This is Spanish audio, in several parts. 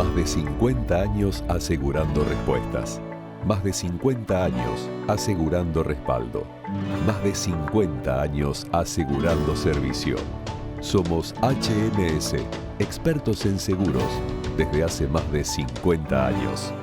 Más de 50 años asegurando respuestas. Más de 50 años asegurando respaldo. Más de 50 años asegurando servicio. Somos HMS, expertos en seguros, desde hace más de 50 años.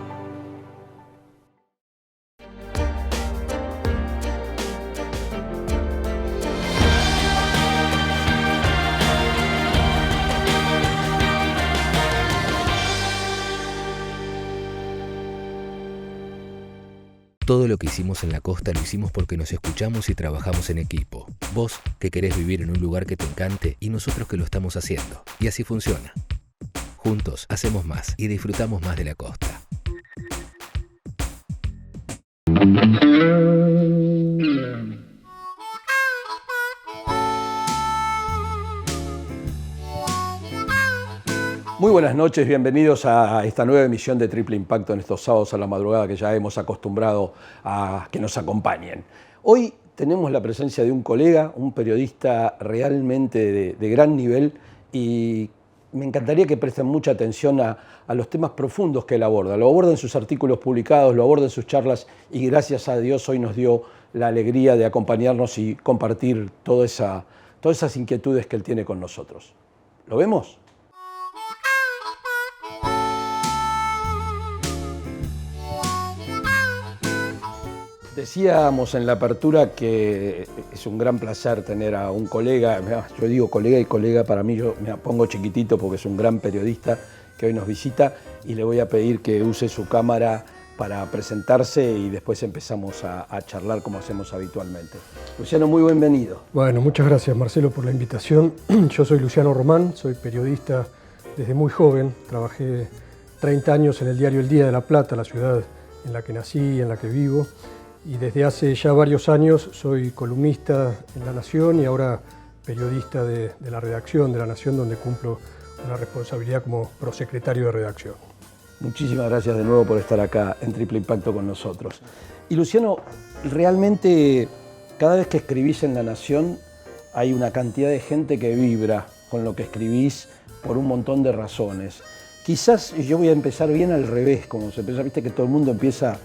Todo lo que hicimos en la costa lo hicimos porque nos escuchamos y trabajamos en equipo. Vos, que querés vivir en un lugar que te encante, y nosotros que lo estamos haciendo. Y así funciona. Juntos hacemos más y disfrutamos más de la costa. Muy buenas noches, bienvenidos a esta nueva emisión de Triple Impacto en estos sábados a la madrugada que ya hemos acostumbrado a que nos acompañen. Hoy tenemos la presencia de un colega, un periodista realmente de gran nivel, y me encantaría que presten mucha atención a los temas profundos que él aborda. Lo aborda en sus artículos publicados, lo aborda en sus charlas, y gracias a Dios hoy nos dio la alegría de acompañarnos y compartir todas esas inquietudes que él tiene con nosotros. ¿Lo vemos? Decíamos en la apertura que es un gran placer tener a un colega, yo digo colega y colega, para mí yo me pongo chiquitito porque es un gran periodista que hoy nos visita, y le voy a pedir que use su cámara para presentarse y después empezamos a charlar como hacemos habitualmente. Luciano, muy bienvenido. Bueno, muchas gracias Marcelo por la invitación. Yo soy Luciano Román, soy periodista desde muy joven, trabajé 30 años en el diario El Día de La Plata, la ciudad en la que nací, en la que vivo. Y desde hace ya varios años soy columnista en La Nación y ahora periodista de la redacción de La Nación, donde cumplo una responsabilidad como prosecretario de redacción. Muchísimas gracias de nuevo por estar acá en Triple Impacto con nosotros. Y Luciano, realmente cada vez que escribís en La Nación hay una cantidad de gente que vibra con lo que escribís por un montón de razones. Quizás yo voy a empezar bien al revés, como se empieza, viste que todo el mundo empieza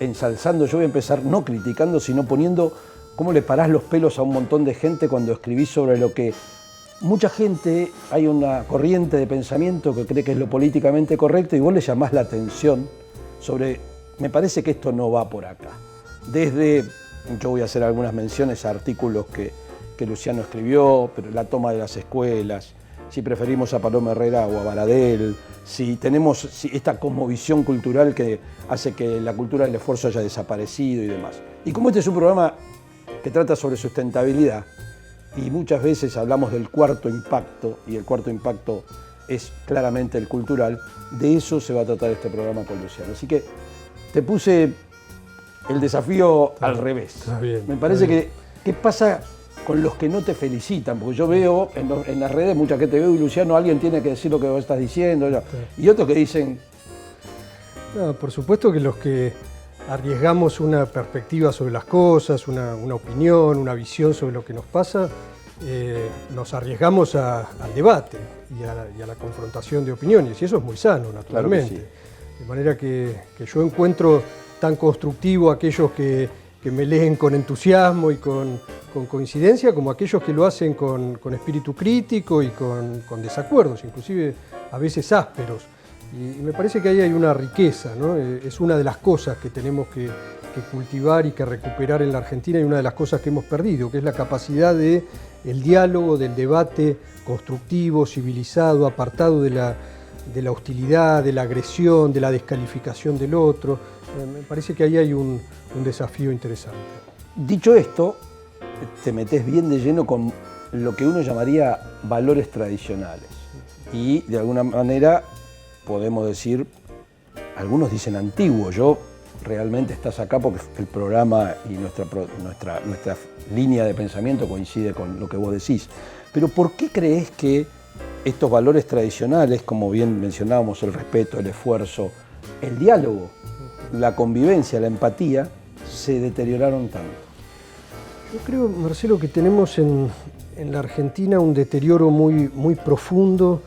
ensalzando, yo voy a empezar no criticando, sino poniendo cómo le parás los pelos a un montón de gente cuando escribís sobre lo que mucha gente, hay una corriente de pensamiento que cree que es lo políticamente correcto, y vos le llamás la atención sobre, me parece que esto no va por acá. Desde, yo voy a hacer algunas menciones a artículos que Luciano escribió, pero la toma de las escuelas, si preferimos a Paloma Herrera o a Baradel, si tenemos esta cosmovisión cultural que hace que la cultura del esfuerzo haya desaparecido y demás. Y como este es un programa que trata sobre sustentabilidad, y muchas veces hablamos del cuarto impacto, y el cuarto impacto es claramente el cultural, de eso se va a tratar este programa con Luciano. Así que te puse el desafío al revés. Está bien, Me parece que, ¿qué pasa con los que no te felicitan? Porque yo veo en las redes mucha gente, veo, y Luciano, alguien tiene que decir lo que vos estás diciendo, y otros que dicen... No, por supuesto que los que arriesgamos una perspectiva sobre las cosas, una opinión, una visión sobre lo que nos pasa, nos arriesgamos al debate y a la confrontación de opiniones, y eso es muy sano, naturalmente. Claro que sí. De manera que yo encuentro tan constructivo aquellos que me leen con entusiasmo y con coincidencia, como aquellos que lo hacen con espíritu crítico y con desacuerdos, inclusive a veces ásperos. Y me parece que ahí hay una riqueza, ¿no? Es una de las cosas que tenemos que cultivar y que recuperar en la Argentina, y una de las cosas que hemos perdido, que es la capacidad del diálogo, del debate constructivo, civilizado, apartado de la hostilidad, de la agresión, de la descalificación del otro. Me parece que ahí hay un desafío interesante. Dicho esto, te metés bien de lleno con lo que uno llamaría valores tradicionales. Y de alguna manera podemos decir, algunos dicen antiguo, yo realmente estás acá porque el programa y nuestra línea de pensamiento coincide con lo que vos decís. Pero ¿por qué crees que estos valores tradicionales, como bien mencionábamos, el respeto, el esfuerzo, el diálogo, la convivencia, la empatía, se deterioraron tanto? Yo creo, Marcelo, que tenemos en la Argentina un deterioro muy profundo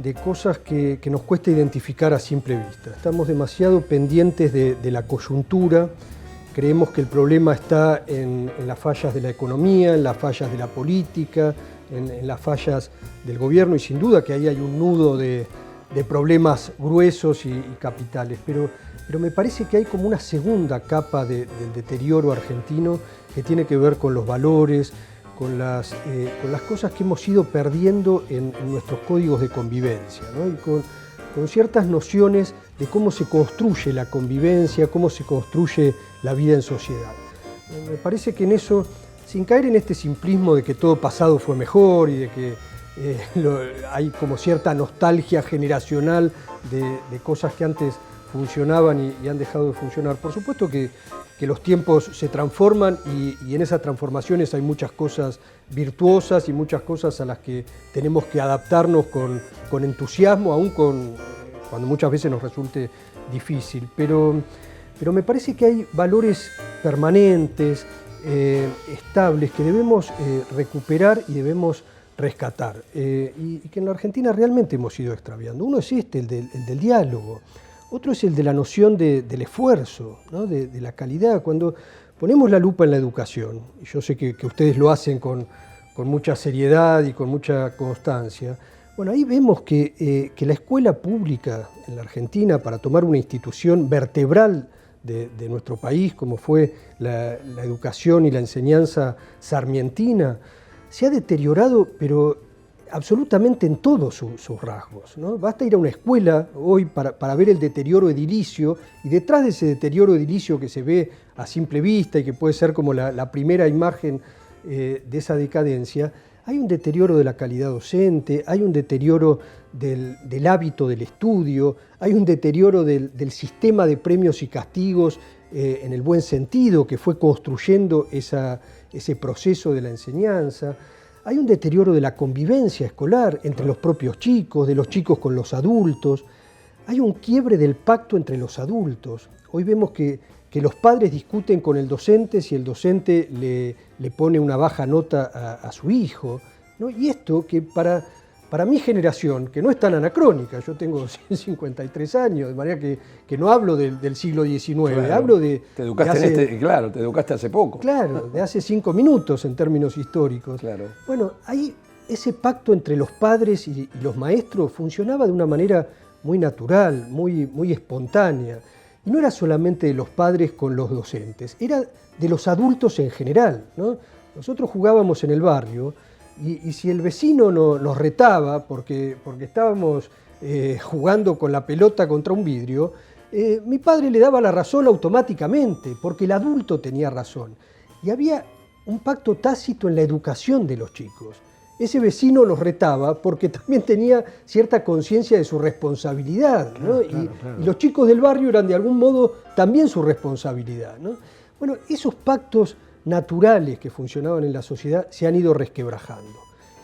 de cosas que nos cuesta identificar a simple vista. Estamos demasiado pendientes de la coyuntura, creemos que el problema está en las fallas de la economía, en las fallas de la política, en las fallas del gobierno, y sin duda que ahí hay un nudo de problemas gruesos y capitales, pero me parece que hay como una segunda capa del deterioro argentino que tiene que ver con los valores, con las cosas que hemos ido perdiendo en nuestros códigos de convivencia, ¿no? Y con ciertas nociones de cómo se construye la convivencia, cómo se construye la vida en sociedad. Me parece que en eso, sin caer en este simplismo de que todo pasado fue mejor y de que hay como cierta nostalgia generacional de cosas que antes funcionaban y han dejado de funcionar. Por supuesto que los tiempos se transforman y en esas transformaciones hay muchas cosas virtuosas y muchas cosas a las que tenemos que adaptarnos con entusiasmo, aún cuando muchas veces nos resulte difícil. Pero me parece que hay valores permanentes, estables, que debemos recuperar y debemos rescatar, y que en la Argentina realmente hemos ido extraviando. Uno es el del diálogo. Otro es el de la noción del esfuerzo, ¿no? de la calidad. Cuando ponemos la lupa en la educación, y yo sé que ustedes lo hacen con mucha seriedad y con mucha constancia, bueno, ahí vemos que la escuela pública en la Argentina, para tomar una institución vertebral de nuestro país, como fue la educación y la enseñanza sarmientina, se ha deteriorado, pero absolutamente en todos sus rasgos, ¿no? Basta ir a una escuela hoy para ver el deterioro edilicio, y detrás de ese deterioro edilicio que se ve a simple vista y que puede ser como la primera imagen de esa decadencia, hay un deterioro de la calidad docente, hay un deterioro del hábito del estudio, hay un deterioro del sistema de premios y castigos en el buen sentido que fue construyendo ese proceso de la enseñanza. Hay un deterioro de la convivencia escolar entre los propios chicos, de los chicos con los adultos. Hay un quiebre del pacto entre los adultos. Hoy vemos que los padres discuten con el docente si el docente le pone una baja nota a su hijo, ¿no? Y esto que para mi generación, que no es tan anacrónica, yo tengo 53 años, de manera que no hablo del siglo XIX, claro, hablo de... Te educaste claro, te educaste hace poco. Claro, de hace 5 minutos en términos históricos. Claro. Bueno, ahí ese pacto entre los padres y los maestros funcionaba de una manera muy natural, muy espontánea. Y no era solamente de los padres con los docentes, era de los adultos en general, ¿no? Nosotros jugábamos en el barrio, y si el vecino nos retaba porque estábamos jugando con la pelota contra un vidrio, mi padre le daba la razón automáticamente, porque el adulto tenía razón. Y había un pacto tácito en la educación de los chicos. Ese vecino los retaba porque también tenía cierta conciencia de su responsabilidad, ¿no? Claro. Y los chicos del barrio eran de algún modo también su responsabilidad, ¿no? Bueno, esos pactos naturales que funcionaban en la sociedad se han ido resquebrajando.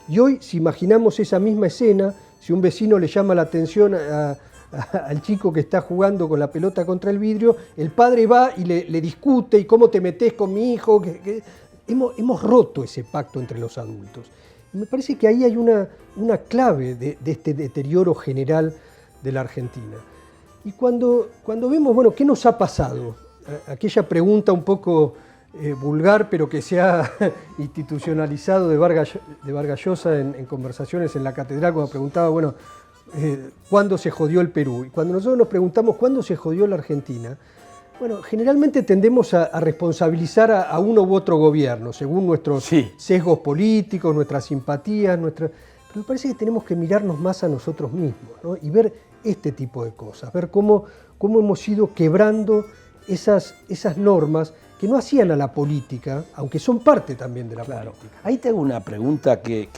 Y hoy, si imaginamos esa misma escena, si un vecino le llama la atención al chico que está jugando con la pelota contra el vidrio, el padre va y le discute, ¿y cómo te metés con mi hijo? Hemos roto ese pacto entre los adultos. Y me parece que ahí hay una clave de este deterioro general de la Argentina. Y cuando vemos, bueno, ¿qué nos ha pasado? Aquella pregunta un poco vulgar, pero que se ha institucionalizado de Vargas Llosa en conversaciones en la catedral, cuando preguntaba, bueno, ¿cuándo se jodió el Perú? Y cuando nosotros nos preguntamos cuándo se jodió la Argentina, bueno, generalmente tendemos a responsabilizar a uno u otro gobierno, según nuestros sesgos políticos, nuestras simpatías, pero me parece que tenemos que mirarnos más a nosotros mismos, ¿no? Y ver este tipo de cosas, ver cómo hemos ido quebrando esas normas que no hacían a la política, aunque son parte también de la política. Ahí te hago una pregunta que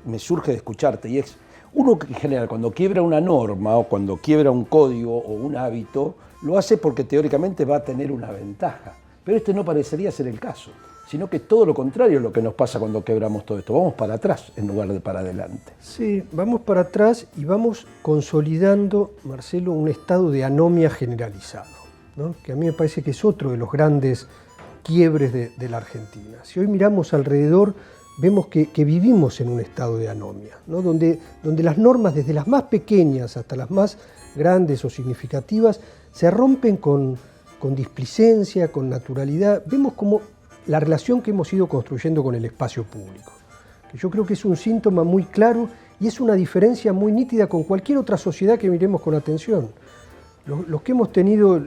me surge de escucharte, y es, uno en general cuando quiebra una norma o cuando quiebra un código o un hábito, lo hace porque teóricamente va a tener una ventaja, pero este no parecería ser el caso, sino que todo lo contrario es lo que nos pasa cuando quebramos todo esto, vamos para atrás en lugar de para adelante. Sí, vamos para atrás y vamos consolidando, Marcelo, un estado de anomia generalizado, ¿no? Que a mí me parece que es otro de los grandes quiebres de la Argentina. Si hoy miramos alrededor, vemos que vivimos en un estado de anomia, ¿no? donde las normas, desde las más pequeñas hasta las más grandes o significativas, se rompen con displicencia, con naturalidad. Vemos como la relación que hemos ido construyendo con el espacio público, que yo creo que es un síntoma muy claro y es una diferencia muy nítida con cualquier otra sociedad que miremos con atención. Los que hemos tenido,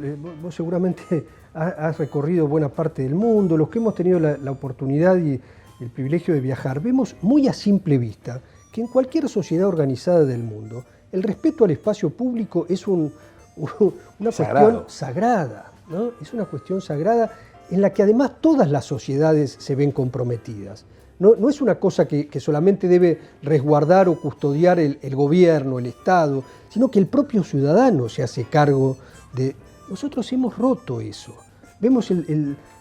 vos seguramente has recorrido buena parte del mundo, los que hemos tenido la oportunidad y el privilegio de viajar, vemos muy a simple vista que en cualquier sociedad organizada del mundo el respeto al espacio público es una cuestión sagrada, ¿no? Es una cuestión sagrada en la que además todas las sociedades se ven comprometidas. No es una cosa que solamente debe resguardar o custodiar el gobierno, el Estado, sino que el propio ciudadano se hace cargo de... Nosotros hemos roto eso. Vemos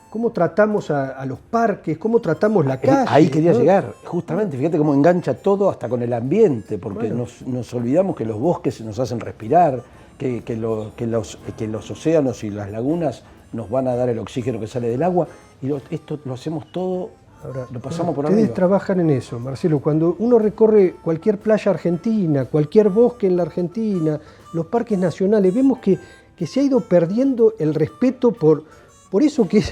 cómo tratamos a los parques, cómo tratamos la calle. Ahí quería ¿no? llegar, justamente, fíjate cómo engancha todo hasta con el ambiente, porque bueno, nos olvidamos que los bosques nos hacen respirar, que los océanos y las lagunas nos van a dar el oxígeno que sale del agua, y esto lo hacemos todo. Ahora, lo pasamos por arriba. Ustedes trabajan en eso, Marcelo. Cuando uno recorre cualquier playa argentina, cualquier bosque en la Argentina, los parques nacionales, vemos que se ha ido perdiendo el respeto por eso que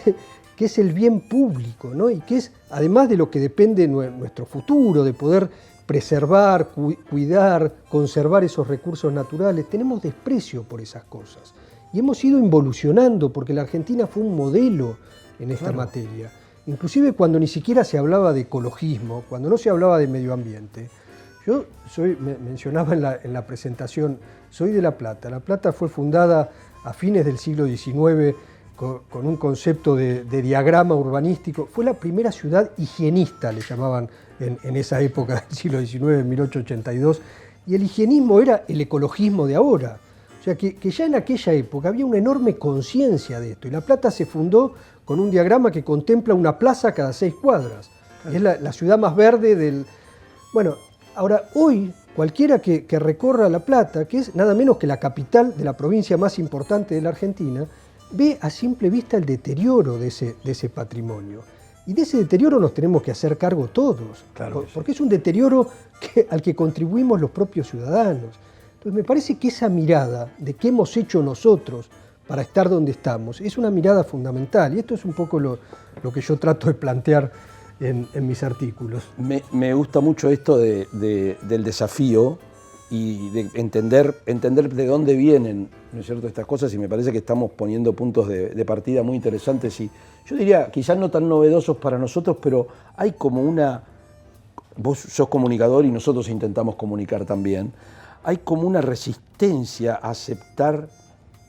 es el bien público, ¿no? Y que es, además de lo que depende nuestro futuro, de poder preservar, cuidar, conservar esos recursos naturales, tenemos desprecio por esas cosas. Y hemos ido involucionando, porque la Argentina fue un modelo en esta materia. Inclusive cuando ni siquiera se hablaba de ecologismo, cuando no se hablaba de medio ambiente. Yo mencionaba en la presentación, soy de La Plata. La Plata fue fundada a fines del siglo XIX con un concepto de diagrama urbanístico. Fue la primera ciudad higienista, le llamaban en esa época del siglo XIX, en 1882. Y el higienismo era el ecologismo de ahora. O sea que ya en aquella época había una enorme conciencia de esto. Y La Plata se fundó con un diagrama que contempla una plaza cada 6 cuadras. Es la ciudad más verde del... Bueno, ahora hoy cualquiera que recorra La Plata, que es nada menos que la capital de la provincia más importante de la Argentina, ve a simple vista el deterioro de ese patrimonio. Y de ese deterioro nos tenemos que hacer cargo todos, claro, porque es un deterioro al que contribuimos los propios ciudadanos. Entonces me parece que esa mirada de qué hemos hecho nosotros para estar donde estamos, es una mirada fundamental. Y esto es un poco lo que yo trato de plantear en mis artículos. Me gusta mucho esto del desafío y de entender de dónde vienen, ¿no es cierto?, estas cosas, y me parece que estamos poniendo puntos de partida muy interesantes y yo diría, quizás no tan novedosos para nosotros, pero hay como una... Vos sos comunicador y nosotros intentamos comunicar también. Hay como una resistencia a aceptar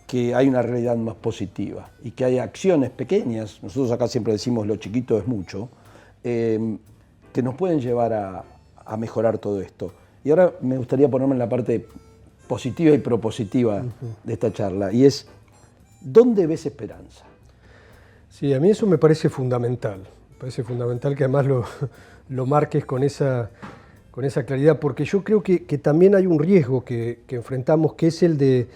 que hay una realidad más positiva y que hay acciones pequeñas, nosotros acá siempre decimos lo chiquito es mucho, que nos pueden llevar a mejorar todo esto. Y ahora me gustaría ponerme en la parte positiva y propositiva de esta charla, y es, ¿dónde ves esperanza? Sí, a mí eso me parece fundamental. Me parece fundamental que además lo marques con esa claridad, porque yo creo que también hay un riesgo que enfrentamos, que es el de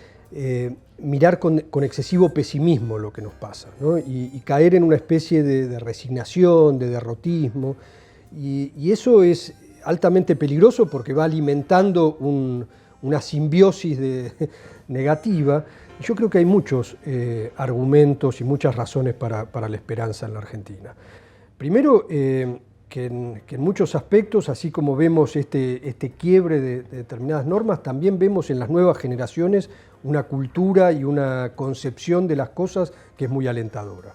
mirar con excesivo pesimismo lo que nos pasa, ¿no? y caer en una especie de resignación, de derrotismo, y eso es altamente peligroso porque va alimentando una simbiosis negativa. Yo creo que hay muchos argumentos y muchas razones para la esperanza en la Argentina. Primero, que en muchos aspectos, así como vemos este quiebre de determinadas normas, también vemos en las nuevas generaciones una cultura y una concepción de las cosas que es muy alentadora.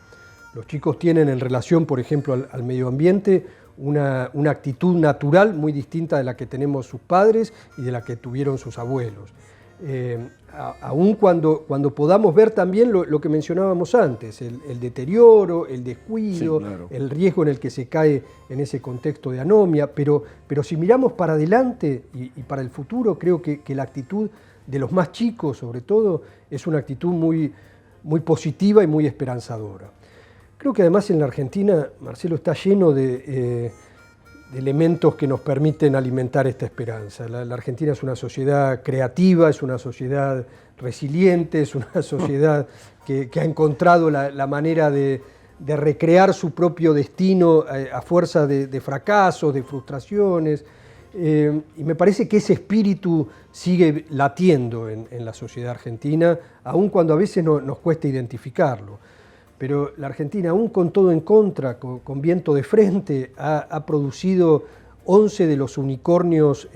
Los chicos tienen en relación, por ejemplo, al medio ambiente, una actitud natural muy distinta de la que tenemos sus padres y de la que tuvieron sus abuelos. Aun cuando podamos ver también lo que mencionábamos antes, el deterioro, el descuido, sí, claro, el riesgo en el que se cae en ese contexto de anomia, pero si miramos para adelante y para el futuro, creo que la actitud de los más chicos, sobre todo, es una actitud muy, muy positiva y muy esperanzadora. Creo que además en la Argentina, Marcelo, está lleno de elementos que nos permiten alimentar esta esperanza. La Argentina es una sociedad creativa, es una sociedad resiliente, es una sociedad que ha encontrado la manera de de recrear su propio destino a fuerza de fracasos, de frustraciones. Y me parece que ese espíritu sigue latiendo en la sociedad argentina, aun cuando a veces nos cuesta identificarlo. Pero la Argentina, aún con todo en contra, con viento de frente, ha producido 11 de los unicornios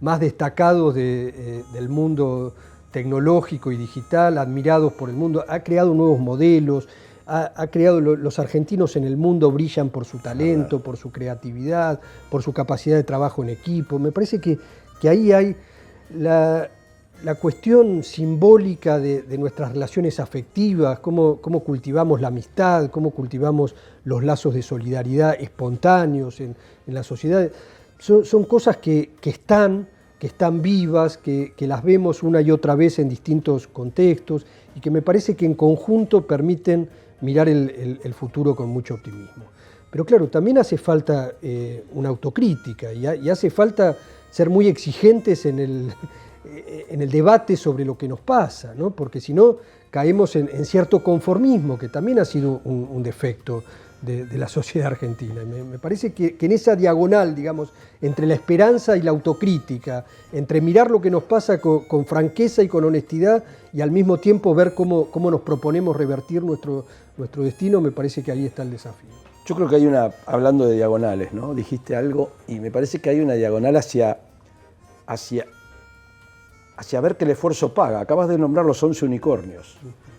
más destacados del mundo tecnológico y digital, admirados por el mundo, ha creado nuevos modelos, ha creado, los argentinos en el mundo brillan por su talento, por su creatividad, por su capacidad de trabajo en equipo. Me parece que ahí hay la cuestión simbólica de nuestras relaciones afectivas, cómo cultivamos la amistad, cómo cultivamos los lazos de solidaridad espontáneos en la sociedad. Son cosas que están vivas, que las vemos una y otra vez en distintos contextos y que me parece que en conjunto permiten mirar el futuro con mucho optimismo. Pero claro, también hace falta una autocrítica y hace falta ser muy exigentes en el debate sobre lo que nos pasa, ¿no? Porque si no caemos en cierto conformismo, que también ha sido un defecto de la sociedad argentina. Me parece que en esa diagonal, digamos, entre la esperanza y la autocrítica, entre mirar lo que nos pasa con franqueza y con honestidad y al mismo tiempo ver cómo nos proponemos revertir nuestro destino, me parece que ahí está el desafío. Yo creo que hay hablando de diagonales, ¿no? Dijiste algo y me parece que hay una diagonal hacia ver que el esfuerzo paga. Acabas de nombrar los 11 unicornios.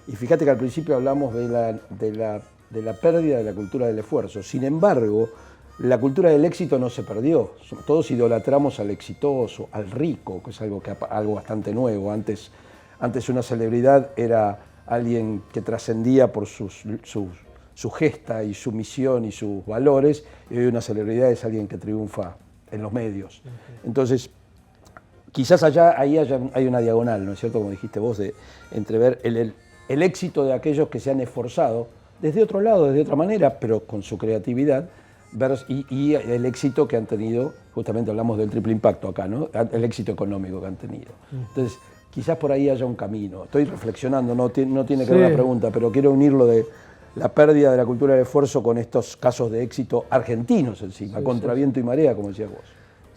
Y fíjate que al principio hablamos de la pérdida de la cultura del esfuerzo. Sin embargo, la cultura del éxito no se perdió. Todos idolatramos al exitoso, al rico, que es algo bastante nuevo. Antes una celebridad era alguien que trascendía por su gesta y su misión y sus valores, y hoy una celebridad es alguien que triunfa en los medios. Entonces, quizás hay una diagonal, ¿no es cierto? Como dijiste vos, entre ver el éxito de aquellos que se han esforzado desde otro lado, desde otra manera, pero con su creatividad, y el éxito que han tenido, justamente hablamos del triple impacto acá, ¿no? El éxito económico que han tenido. Entonces, quizás por ahí haya un camino. Estoy reflexionando, no tiene que ver la pregunta, pero quiero unirlo de la pérdida de la cultura del esfuerzo con estos casos de éxito argentinos encima, contra viento y marea, como decías vos.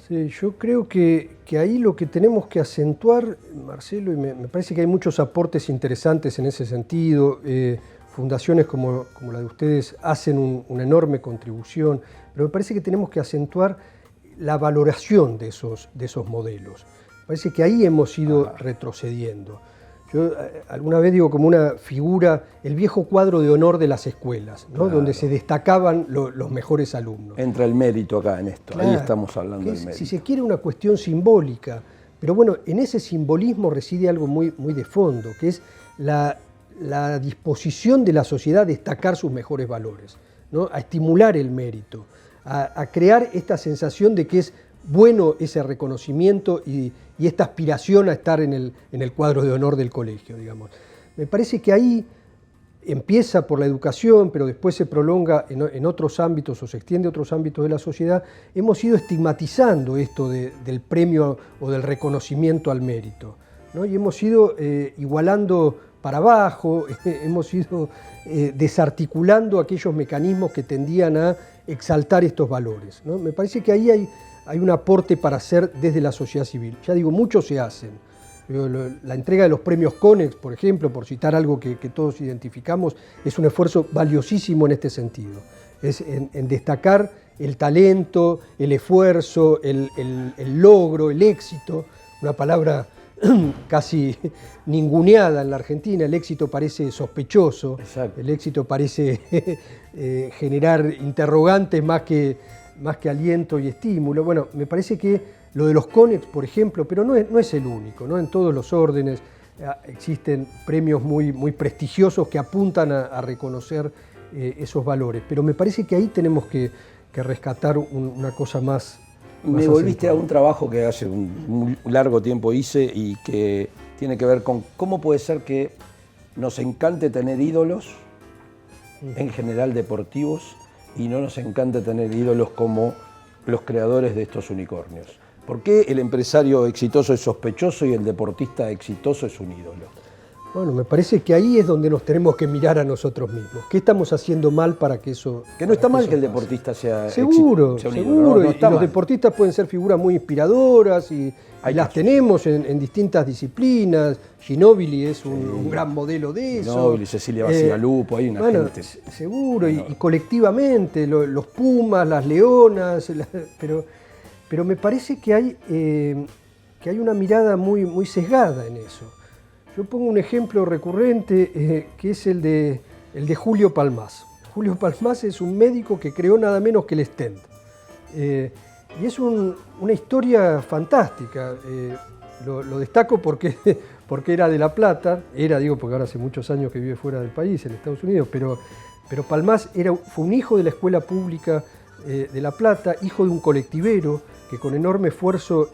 Sí, yo creo que ahí lo que tenemos que acentuar, Marcelo, y me parece que hay muchos aportes interesantes en ese sentido, fundaciones como la de ustedes hacen una enorme contribución, pero me parece que tenemos que acentuar la valoración de esos modelos. Me parece que ahí hemos ido retrocediendo. Yo alguna vez digo como una figura, el viejo cuadro de honor de las escuelas, ¿no? Claro. Donde se destacaban los mejores alumnos. Entra el mérito acá en esto, claro, ahí estamos hablando del mérito. Si se quiere, una cuestión simbólica, pero bueno, en ese simbolismo reside algo muy de fondo, que es la disposición de la sociedad a destacar sus mejores valores, ¿no? A estimular el mérito, a crear esta sensación de que es bueno ese reconocimiento y esta aspiración a estar en el cuadro de honor del colegio, digamos. Me parece que ahí empieza por la educación, pero después se prolonga en otros ámbitos o se extiende a otros ámbitos de la sociedad. Hemos ido estigmatizando esto del premio o del reconocimiento al mérito, ¿no? Y hemos ido igualando para abajo, hemos ido desarticulando aquellos mecanismos que tendían a exaltar estos valores, ¿no? Me parece que ahí hay un aporte para hacer desde la sociedad civil. Ya digo, muchos se hacen. La entrega de los premios CONEX, por ejemplo, por citar algo que todos identificamos, es un esfuerzo valiosísimo en este sentido. Es en destacar el talento, el esfuerzo, el logro, el éxito, una palabra casi ninguneada en la Argentina. El éxito parece sospechoso. Exacto. El éxito parece generar interrogantes más que aliento y estímulo. Bueno, me parece que lo de los CONEX, por ejemplo, pero no es el único, ¿no? En todos los órdenes existen premios muy prestigiosos que apuntan a reconocer esos valores. Pero me parece que ahí tenemos que rescatar una cosa más. Me volviste a un trabajo que hace un largo tiempo hice y que tiene que ver con cómo puede ser que nos encante tener ídolos, en general deportivos, y no nos encanta tener ídolos como los creadores de estos unicornios. ¿Por qué el empresario exitoso es sospechoso y el deportista exitoso es un ídolo? Bueno, me parece que ahí es donde nos tenemos que mirar a nosotros mismos. ¿Qué estamos haciendo mal para que eso Que no está mal que el pase? deportista sea Seguro, sea un ídolo, seguro. no Y está los mal. deportistas pueden ser figuras muy inspiradoras y las tenemos en distintas disciplinas. Ginóbili es un gran modelo de eso. Ginóbili, Cecilia Basigalupo, hay una gente. Seguro, y colectivamente, los Pumas, las Leonas, pero me parece que hay una mirada muy sesgada en eso. Yo pongo un ejemplo recurrente que es el de Julio Palmás. Julio Palmás es un médico que creó nada menos que el stent. Y es una historia fantástica. Lo destaco porque era de La Plata, porque ahora hace muchos años que vive fuera del país, en Estados Unidos, pero Palmás fue un hijo de la escuela pública de La Plata, hijo de un colectivero que con enorme esfuerzo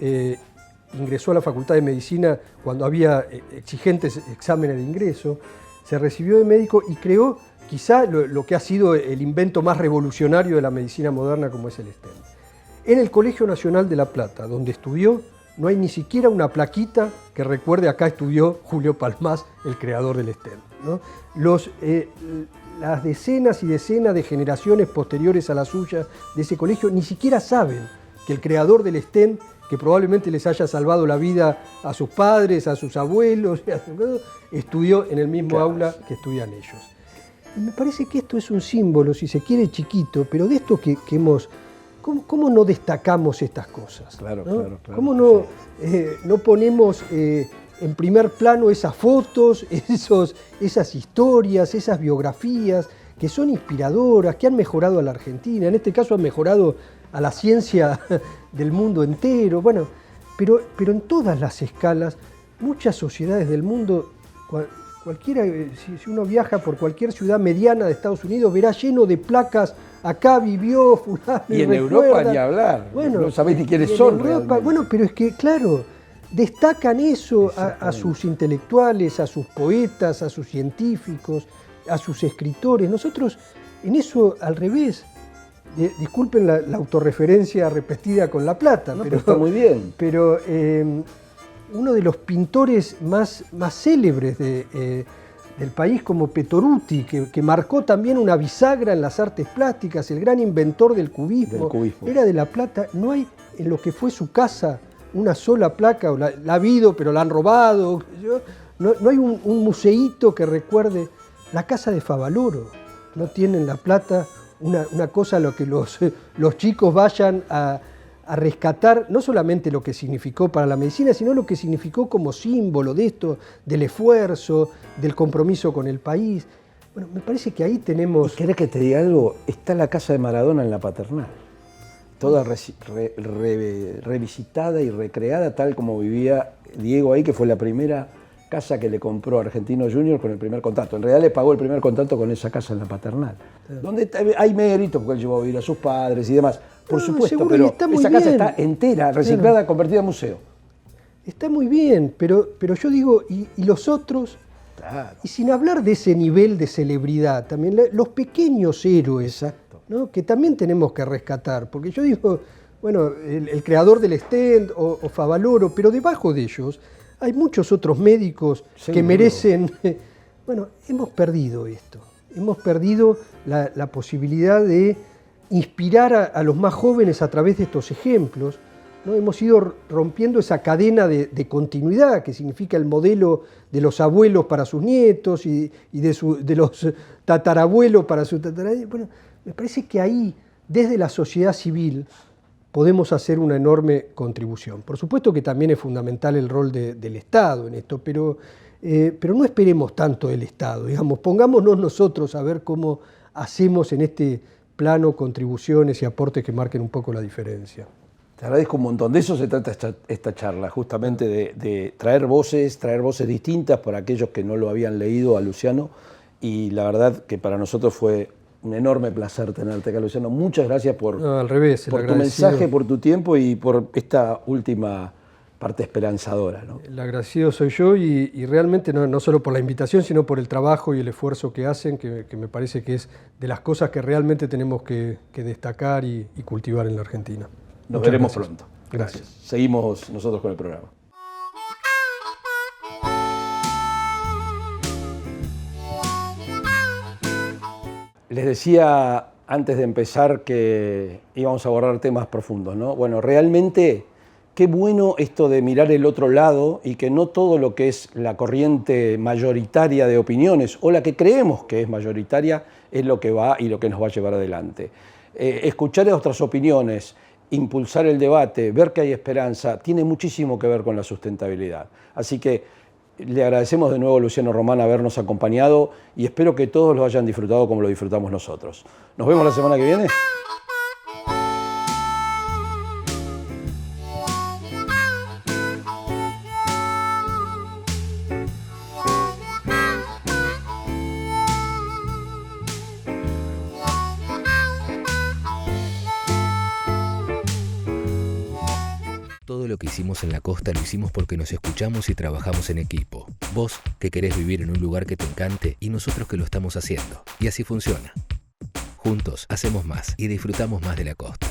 ingresó a la Facultad de Medicina cuando había exigentes exámenes de ingreso, se recibió de médico y creó quizá lo que ha sido el invento más revolucionario de la medicina moderna, como es el stent. En el Colegio Nacional de La Plata, donde estudió, no hay ni siquiera una plaquita que recuerde acá estudió Julio Palmás, el creador del stent, ¿no? Las decenas y decenas de generaciones posteriores a la suya de ese colegio ni siquiera saben que el creador del stent, que probablemente les haya salvado la vida a sus padres, a sus abuelos, estudió en el mismo aula que estudian ellos. Y me parece que esto es un símbolo, si se quiere, chiquito, pero de esto que hemos... ¿Cómo no destacamos estas cosas? Claro. ¿Cómo no ponemos en primer plano esas fotos, esas historias, esas biografías que son inspiradoras, que han mejorado a la Argentina? En este caso han mejorado a la ciencia del mundo entero. Bueno, pero en todas las escalas, muchas sociedades del mundo, cualquiera, si uno viaja por cualquier ciudad mediana de Estados Unidos, verá lleno de placas: acá vivió fulano. Y en Europa ni hablar, no sabéis ni quiénes son realmente. Bueno, pero es que, claro, destacan eso a sus intelectuales, a sus poetas, a sus científicos, a sus escritores. Nosotros, en eso, al revés. Disculpen la autorreferencia repetida con La Plata, pero está muy bien. Pero uno de los pintores más célebres del país, como Petoruti, que marcó también una bisagra en las artes plásticas, el gran inventor del cubismo, era de La Plata. No hay en lo que fue su casa una sola placa, la ha habido, pero la han robado. No hay un museíto que recuerde la casa de Favaloro. No tiene en La Plata una cosa a lo que los chicos vayan a rescatar, no solamente lo que significó para la medicina, sino lo que significó como símbolo de esto, del esfuerzo, del compromiso con el país. Bueno, me parece que ahí tenemos... ¿Y querés que te diga algo? Está la casa de Maradona en la Paternal, toda revisitada y recreada tal como vivía Diego ahí, que fue la primera casa que le compró a Argentino Junior con el primer contrato. En realidad le pagó el primer contrato con esa casa en la Paternal, donde hay méritos porque él llevó a vivir a sus padres y demás. Por supuesto, pero esa casa está entera, reciclada, convertida en museo. Está muy bien, pero yo digo, ¿y los otros? Claro. Y sin hablar de ese nivel de celebridad, también los pequeños héroes, ¿no? Que también tenemos que rescatar. Porque yo digo, bueno, el creador del stent o Favaloro, pero debajo de ellos hay muchos otros médicos que merecen... Bueno, hemos perdido esto. Hemos perdido la posibilidad de inspirar a los más jóvenes a través de estos ejemplos, ¿no? Hemos ido rompiendo esa cadena de continuidad que significa el modelo de los abuelos para sus nietos y de los tatarabuelos para sus tatarabuelos. Bueno, me parece que ahí, desde la sociedad civil, podemos hacer una enorme contribución. Por supuesto que también es fundamental el rol del Estado en esto, pero no esperemos tanto del Estado, digamos, pongámonos nosotros a ver cómo hacemos en este plano contribuciones y aportes que marquen un poco la diferencia. Te agradezco un montón. De eso se trata esta charla, justamente de traer voces distintas para aquellos que no lo habían leído a Luciano, y la verdad que para nosotros fue un enorme placer tenerte acá, Luciano. Muchas gracias por tu mensaje, por tu tiempo y por esta última parte esperanzadora, ¿no? El agradecido soy yo y realmente no solo por la invitación, sino por el trabajo y el esfuerzo que hacen, que me parece que es de las cosas que realmente tenemos que destacar y cultivar en la Argentina. Nos veremos pronto. Gracias. Seguimos nosotros con el programa. Les decía antes de empezar que íbamos a abordar temas profundos, ¿no? Bueno, realmente qué bueno esto de mirar el otro lado y que no todo lo que es la corriente mayoritaria de opiniones o la que creemos que es mayoritaria es lo que va y lo que nos va a llevar adelante. Escuchar otras opiniones, impulsar el debate, ver que hay esperanza, tiene muchísimo que ver con la sustentabilidad. Así que le agradecemos de nuevo a Luciano Román habernos acompañado y espero que todos lo hayan disfrutado como lo disfrutamos nosotros. Nos vemos la semana que viene. Todo lo que hicimos en la costa lo hicimos porque nos escuchamos y trabajamos en equipo. Vos, que querés vivir en un lugar que te encante, y nosotros que lo estamos haciendo. Y así funciona. Juntos hacemos más y disfrutamos más de la costa.